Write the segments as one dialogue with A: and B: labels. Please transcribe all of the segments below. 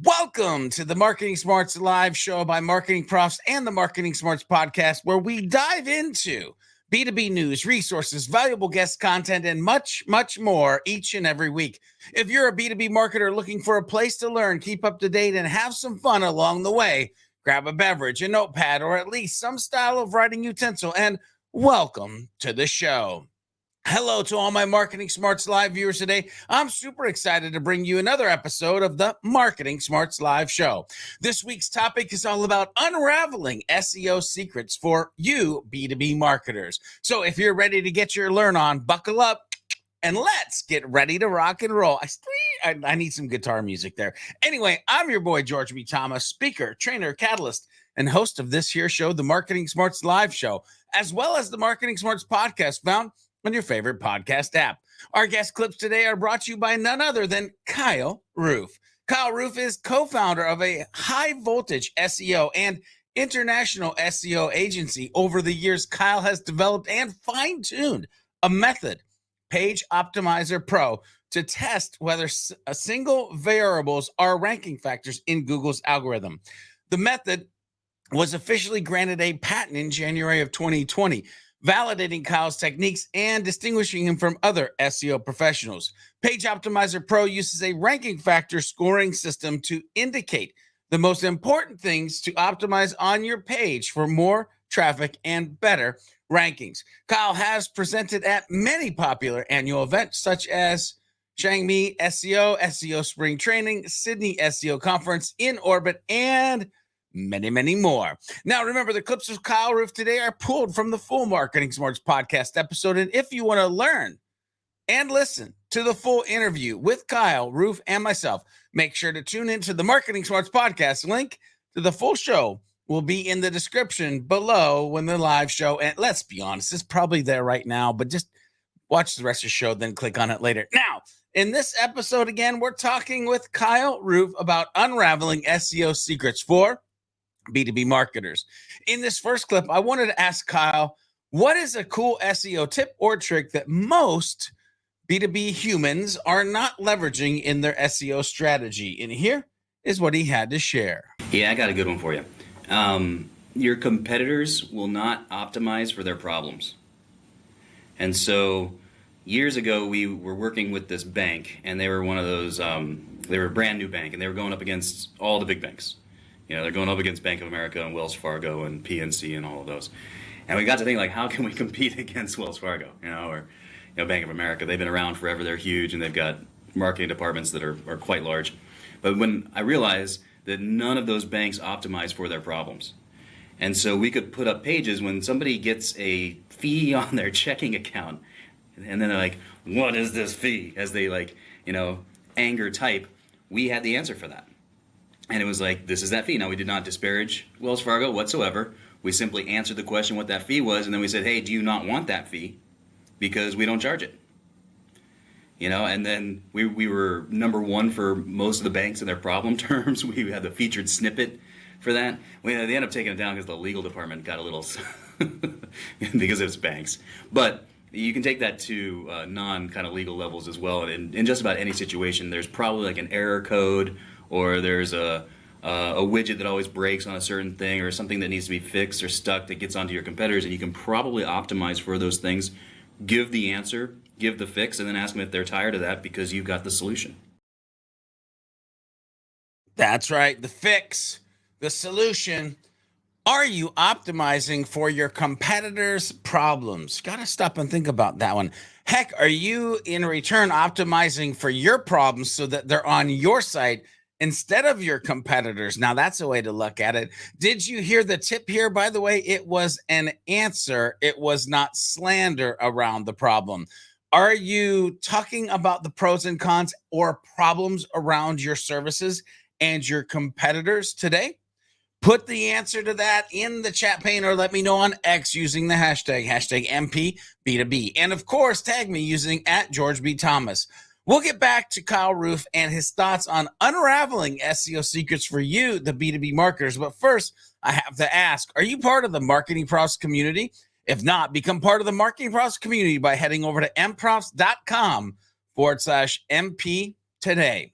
A: Welcome to the Marketing Smarts Live show by Marketing Profs and the Marketing Smarts podcast, where we dive into B2B news, resources, valuable guest content, and much, much more each and every week. If you're a B2B marketer looking for a place to learn, keep up to date, and have some fun along the way, grab a beverage, a notepad, or at least some style of writing utensil, and welcome to the show. Hello to all my Marketing Smarts Live viewers today. I'm super excited to bring you another episode of the Marketing Smarts Live show. This week's topic is all about unraveling SEO secrets for you B2B marketers. So if you're ready to get your learn on, buckle up and let's get ready to rock and roll. I need some guitar music there. Anyway, I'm your boy, George B. Thomas, speaker, trainer, catalyst, and host of this here show, the Marketing Smarts Live show, as well as the Marketing Smarts podcast found on your favorite podcast app. Our guest clips today are brought to you by none other than Kyle Roof. Kyle Roof is co-founder of a high voltage SEO and international SEO agency. Over the years, Kyle has developed and fine-tuned a method, Page Optimizer Pro, to test whether a single variables are ranking factors in Google's algorithm. The method was officially granted a patent in January of 2020, validating Kyle's techniques and distinguishing him from other SEO professionals. Page Optimizer Pro uses a ranking factor scoring system to indicate the most important things to optimize on your page for more traffic and better rankings. Kyle has presented at many popular annual events such as Shanghai SEO, SEO Spring Training, Sydney SEO Conference, In Orbit, and many, many more. Now, remember, the clips of Kyle Roof today are pulled from the full Marketing Smarts podcast episode. And if you want to learn and listen to the full interview with Kyle Roof and myself, make sure to tune into the Marketing Smarts podcast. Link to the full show will be in the description below when the live show. And let's be honest, it's probably there right now, but just watch the rest of the show, then click on it later. Now, in this episode, again, we're talking with Kyle Roof about unraveling SEO secrets for B2B marketers. In this first clip, I wanted to ask Kyle, what is a cool SEO tip or trick that most B2B humans are not leveraging in their SEO strategy? And here is what he had to share.
B: Yeah, I got a good one for you. Your competitors will not optimize for their problems. And so years ago, we were working with this bank, and they were one of those, they were a brand new bank, and they were going up against all the big banks. You know, they're going up against Bank of America and Wells Fargo and PNC and all of those. And we got to think, like, how can we compete against Wells Fargo, or Bank of America? They've been around forever, they're huge, and they've got marketing departments that are quite large. But when I realized that none of those banks optimize for their problems. And so we could put up pages when somebody gets a fee on their checking account, and then they're like, what is this fee? As they anger type, we had the answer for that. And it was like, this is that fee. Now, we did not disparage Wells Fargo whatsoever. We simply answered the question what that fee was, and then we said, hey, do you not want that fee? Because we don't charge it. And then we were number one for most of the banks in their problem terms. We had the featured snippet for that. They ended up taking it down because the legal department got a little, because it's banks. But you can take that to non-kind of legal levels as well. And in just about any situation, there's probably like an error code, or there's a widget that always breaks on a certain thing, or something that needs to be fixed or stuck that gets onto your competitors, and you can probably optimize for those things, give the answer, give the fix, and then ask them if they're tired of that because you've got the solution.
A: That's right, the fix, the solution. Are you optimizing for your competitors' problems? Got to stop and think about that one. Heck, are you in return optimizing for your problems so that they're on your site instead of your competitors? Now, that's a way to look at it. Did you hear the tip here? By the way, it was an answer. It was not slander around the problem. Are you talking about the pros and cons or problems around your services and your competitors today? Put the answer to that in the chat pane, or let me know on X using the hashtag MPB2B. And of course, tag me using @GeorgeB.Thomas. We'll get back to Kyle Roof and his thoughts on unraveling SEO secrets for you, the B2B marketers. But first, I have to ask, are you part of the Marketing Profs community? If not, become part of the Marketing Profs community by heading over to mprofs.com/MP today.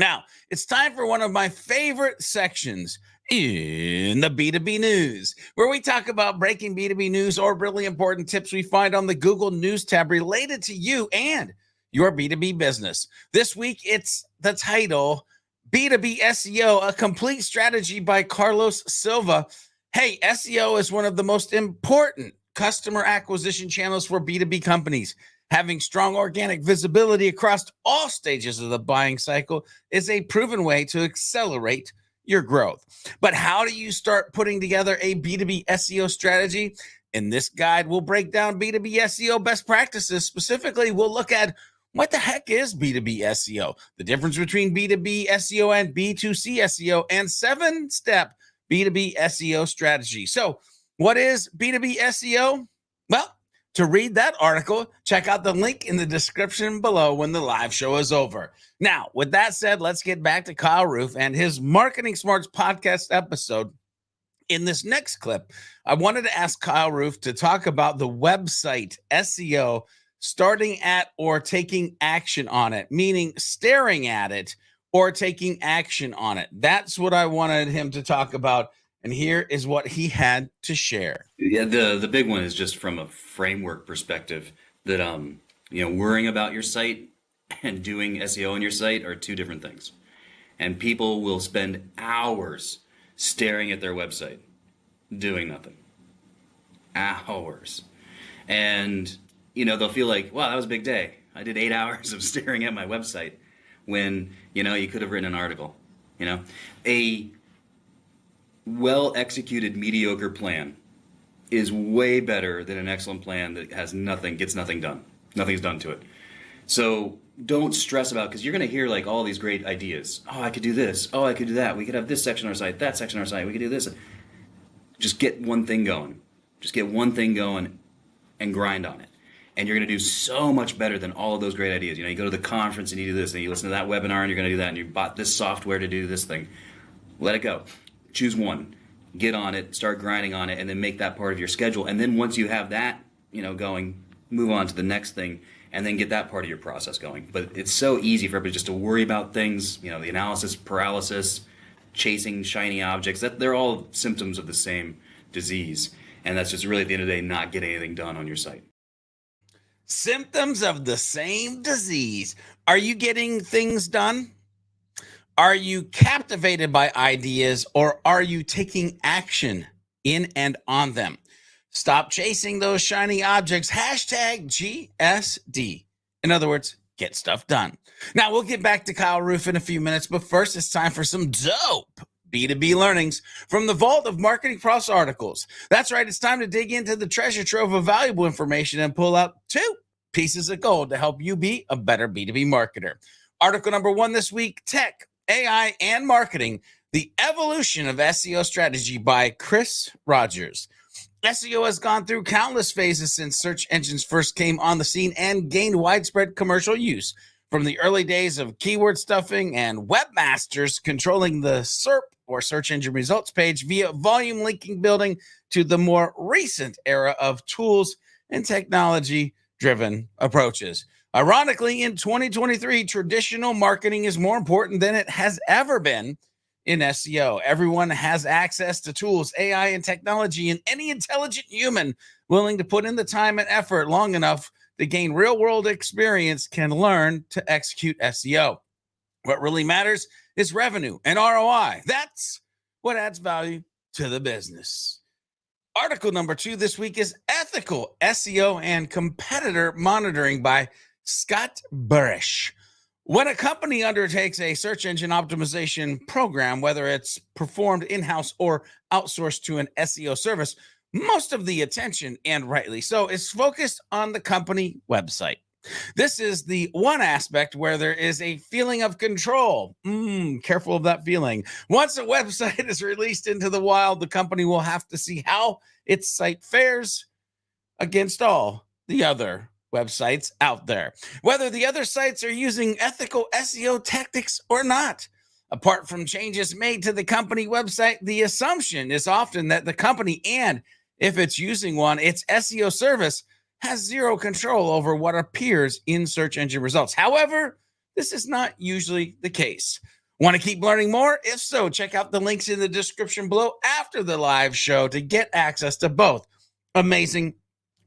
A: Now, it's time for one of my favorite sections in the B2B news, where we talk about breaking B2B news or really important tips we find on the Google News tab related to you and your B2B business. This week, it's the title B2B SEO, a complete strategy by Carlos Silva. Hey, SEO is one of the most important customer acquisition channels for B2B companies. Having strong organic visibility across all stages of the buying cycle is a proven way to accelerate your growth. But how do you start putting together a B2B SEO strategy? In this guide, we'll break down B2B SEO best practices. Specifically, we'll look at what the heck is B2B SEO, the difference between B2B SEO and B2C SEO, and 7-step B2B SEO strategy. So, what is B2B SEO? Well, to read that article, check out the link in the description below when the live show is over. Now, with that said, let's get back to Kyle Roof and his Marketing Smarts podcast episode. In this next clip, I wanted to ask Kyle Roof to talk about the website SEO, starting at or taking action on it, meaning staring at it or taking action on it. That's what I wanted him to talk about. And here is what he had to share.
B: Yeah, the big one is just from a framework perspective that worrying about your site and doing SEO on your site are two different things. And people will spend hours staring at their website, doing nothing. Hours. And they'll feel like, wow, that was a big day. I did 8 hours of staring at my website when, you could have written an article. A well-executed mediocre plan is way better than an excellent plan that has gets nothing done. Nothing's done to it. So don't stress about, because you're going to hear like all these great ideas. Oh, I could do this. Oh, I could do that. We could have this section on our site, that section on our site. We could do this. Just get one thing going. Just get one thing going and grind on it. And you're going to do so much better than all of those great ideas. You go to the conference and you do this, and you listen to that webinar and you're going to do that, and you bought this software to do this thing. Let it go. Choose one, get on it, start grinding on it, and then make that part of your schedule. And then once you have that, going, move on to the next thing, and then get that part of your process going. But it's so easy for everybody just to worry about things, the analysis paralysis, chasing shiny objects. They're all symptoms of the same disease. And that's just really, at the end of the day, not getting anything done on your site.
A: Symptoms of the same disease. Are you getting things done? Are you captivated by ideas, or are you taking action in and on them? Stop chasing those shiny objects. Hashtag GSD. In other words, get stuff done. Now, we'll get back to Kyle Roof in a few minutes, but first it's time for some dope B2B learnings from the vault of Marketing Profs articles. That's right, it's time to dig into the treasure trove of valuable information and pull out 2 pieces of gold to help you be a better B2B marketer. Article number 1 this week, Tech, AI, and Marketing, the Evolution of SEO Strategy by Chris Rogers. SEO has gone through countless phases since search engines first came on the scene and gained widespread commercial use. From the early days of keyword stuffing and webmasters controlling the SERP, or search engine results page, via volume linking building, to the more recent era of tools and technology-driven approaches. Ironically, in 2023, traditional marketing is more important than it has ever been in SEO. Everyone has access to tools, AI, and technology, and any intelligent human willing to put in the time and effort long enough to gain real-world experience can learn to execute SEO. What really matters is revenue and ROI. That's what adds value to the business. Article number 2 this week is Ethical SEO and Competitor Monitoring by Scott Burish. When a company undertakes a search engine optimization program, whether it's performed in-house or outsourced to an SEO service, most of the attention, and rightly so, is focused on the company website. This is the one aspect where there is a feeling of control. Careful of that feeling. Once a website is released into the wild, the company will have to see how its site fares against all the other websites out there, whether the other sites are using ethical SEO tactics or not. Apart from changes made to the company website, the assumption is often that the company, and if it's using one, its SEO service, has zero control over what appears in search engine results. However, this is not usually the case. Want to keep learning more? If so, check out the links in the description below after the live show to get access to both amazing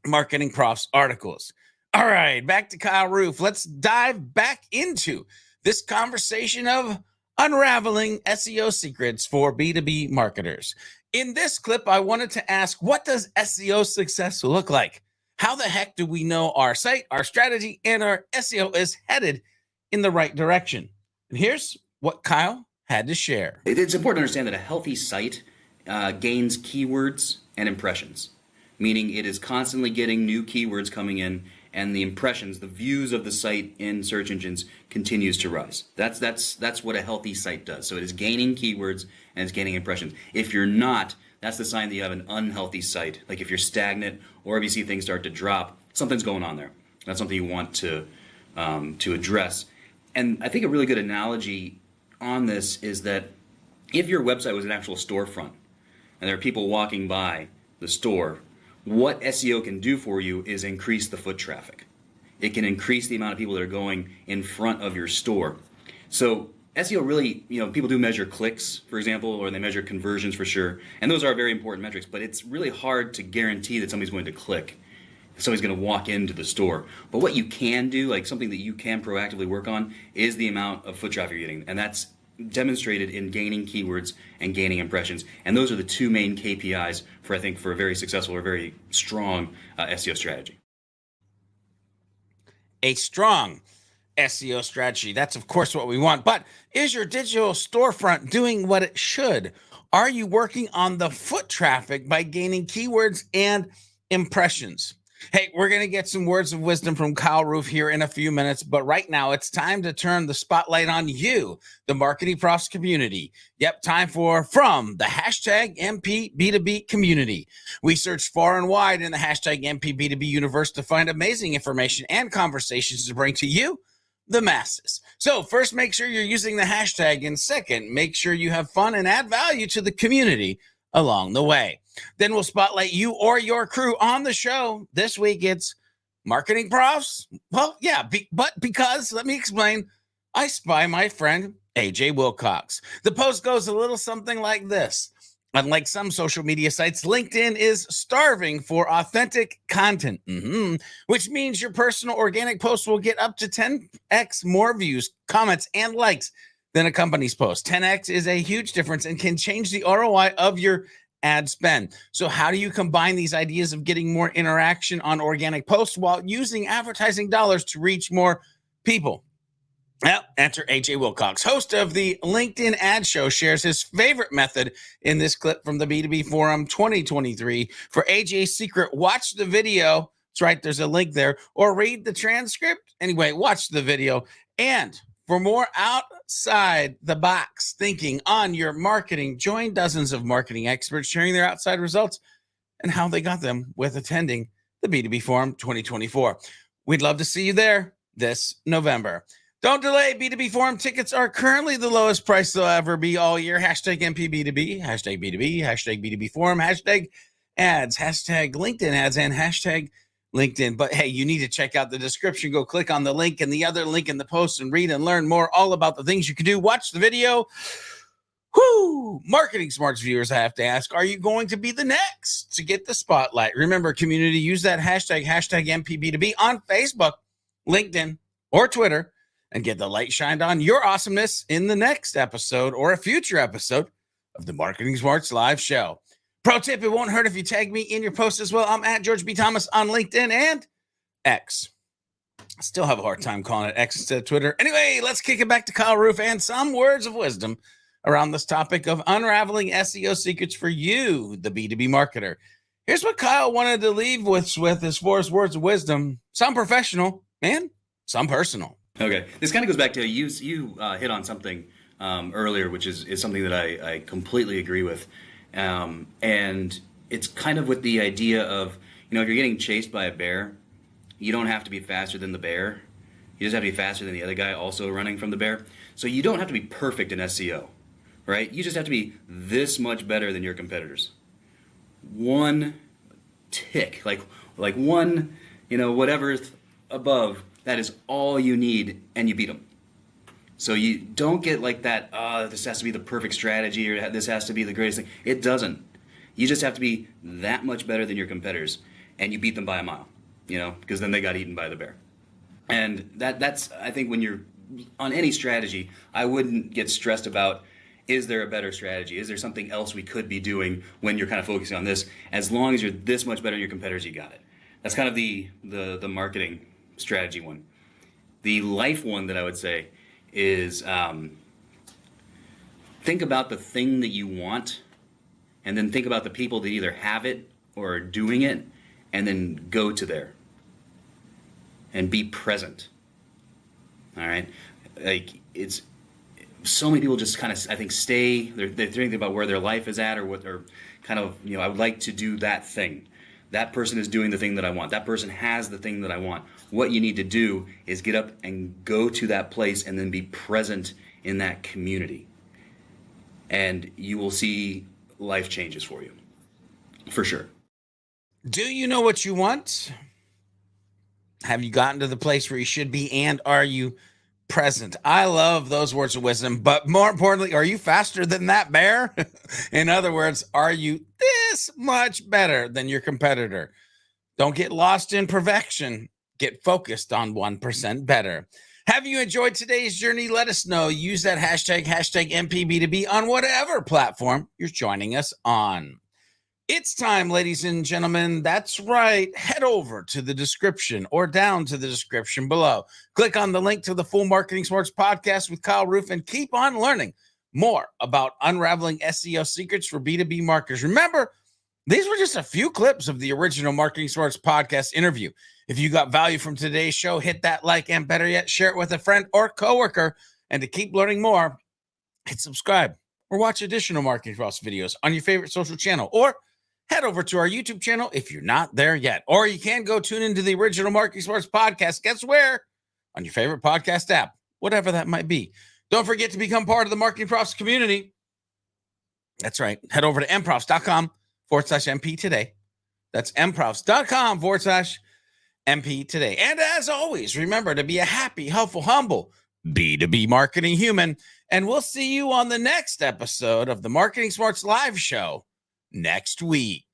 A: Marketing Profs articles. All right, back to Kyle Roof. Let's dive back into this conversation of unraveling SEO secrets for B2B marketers. In this clip, I wanted to ask, what does SEO success look like? How the heck do we know our site, our strategy, and our SEO is headed in the right direction? And here's what Kyle had to share.
B: It's important to understand that a healthy site gains keywords and impressions, meaning it is constantly getting new keywords coming in, and the impressions, the views of the site in search engines continues to rise. That's what a healthy site does. So it is gaining keywords and it's gaining impressions. If you're not, that's the sign that you have an unhealthy site. Like if you're stagnant or if you see things start to drop, something's going on there. That's something you want to address. And I think a really good analogy on this is that if your website was an actual storefront and there are people walking by the store, what SEO can do for you is increase the foot traffic. It can increase the amount of people that are going in front of your store. So SEO really, people do measure clicks, for example, or they measure conversions for sure. And those are very important metrics, but it's really hard to guarantee that somebody's going to click. Somebody's going to walk into the store. But what you can do, like something that you can proactively work on, is the amount of foot traffic you're getting. And that's demonstrated in gaining keywords and gaining impressions. And those are the two main KPIs for a very successful or very strong SEO strategy.
A: A strong SEO strategy. That's, of course, what we want. But is your digital storefront doing what it should? Are you working on the foot traffic by gaining keywords and impressions? Hey, we're going to get some words of wisdom from Kyle Roof here in a few minutes, but right now it's time to turn the spotlight on you, the Marketing Profs community. Yep, time for From the hashtag MP B2B community. We searched far and wide in the hashtag MP B2B universe to find amazing information and conversations to bring to you, the masses. So first, make sure you're using the hashtag, and second, make sure you have fun and add value to the community along the way. Then we'll spotlight you or your crew on the show. This week it's Marketing Profs. Well, yeah, but because, let me explain, I spy my friend AJ Wilcox. The post goes a little something like this. Unlike some social media sites, LinkedIn is starving for authentic content, which means your personal organic post will get up to 10x more views, comments, and likes than a company's post. 10x is a huge difference and can change the ROI of your ad spend. So how do you combine these ideas of getting more interaction on organic posts while using advertising dollars to reach more people? Well, enter AJ Wilcox, host of the LinkedIn Ad Show, shares his favorite method in this clip from the B2B Forum 2023. For AJ's secret, watch the video. That's right, there's a link there, or read the transcript. Anyway, watch the video. And for more outside the box thinking on your marketing, join dozens of marketing experts sharing their outside results and how they got them with attending the B2B Forum 2024. We'd love to see you there this November. Don't delay. B2B Forum tickets are currently the lowest price they'll ever be all year. Hashtag MPB2B, hashtag B2B, hashtag B2B Forum, hashtag ads, hashtag LinkedIn ads, and hashtag LinkedIn. But hey, you need to check out the description. Go click on the link and the other link in the post and read and learn more all about the things you can do. Watch the video. Whoo! Marketing Smarts viewers, I have to ask, are you going to be the next to get the spotlight? Remember, community, use that hashtag MPB2B on Facebook, LinkedIn, or Twitter, and get the light shined on your awesomeness in the next episode or a future episode of the Marketing Smarts live show. Pro tip, it won't hurt if you tag me in your post as well. I'm at George B. Thomas on LinkedIn and X. I still have a hard time calling it X instead of Twitter. Anyway, let's kick it back to Kyle Roof and some words of wisdom around this topic of unraveling SEO secrets for you, the B2B marketer. Here's what Kyle wanted to leave with as far as words of wisdom. Some professional and some personal.
B: Okay, this kind of goes back to you hit on something earlier, which is something that I completely agree with. And it's kind of with the idea of, if you're getting chased by a bear, you don't have to be faster than the bear. You just have to be faster than the other guy also running from the bear. So you don't have to be perfect in SEO, right? You just have to be this much better than your competitors. One tick, like one, whatever's above, that is all you need, and you beat them. So you don't get like that, this has to be the perfect strategy or this has to be the greatest thing. It doesn't. You just have to be that much better than your competitors, and you beat them by a mile, because then they got eaten by the bear. And that's, I think, when you're on any strategy, I wouldn't get stressed about, is there a better strategy? Is there something else we could be doing when you're kind of focusing on this? As long as you're this much better than your competitors, you got it. That's kind of the marketing strategy one. The life one that I would say is think about the thing that you want, and then think about the people that either have it or are doing it, and then go to there and be present. All right, like it's so many people just kind of, I think, stay. They're thinking about where their life is at, or what, or kind of, I would like to do that thing. That person is doing the thing that I want. That person has the thing that I want. What you need to do is get up and go to that place and then be present in that community. And you will see life changes for you. For sure.
A: Do you know what you want? Have you gotten to the place where you should be? And are you present? I love those words of wisdom, but more importantly, are you faster than that bear? In other words, are you this much better than your competitor? Don't get lost in perfection. Get focused on 1% better. Have you enjoyed today's journey? Let us know. Use that hashtag MPB2B on whatever platform you're joining us on. It's time, ladies and gentlemen. That's right. Head over to the description or down to the description below. Click on the link to the full Marketing Smarts podcast with Kyle Roof and keep on learning more about unraveling SEO secrets for B2B marketers. Remember, these were just a few clips of the original Marketing Smarts podcast interview. If you got value from today's show, hit that like, and better yet, share it with a friend or coworker. And to keep learning more, hit subscribe or watch additional Marketing Smarts videos on your favorite social channel, or head over to our YouTube channel if you're not there yet. Or you can go tune into the original Marketing Smarts podcast. Guess where? On your favorite podcast app, whatever that might be. Don't forget to become part of the Marketing Profs community. That's right. Head over to mprofs.com/MP today. That's mprofs.com/MP today. And as always, remember to be a happy, helpful, humble B2B marketing human. And we'll see you on the next episode of the Marketing Smarts Live Show next week.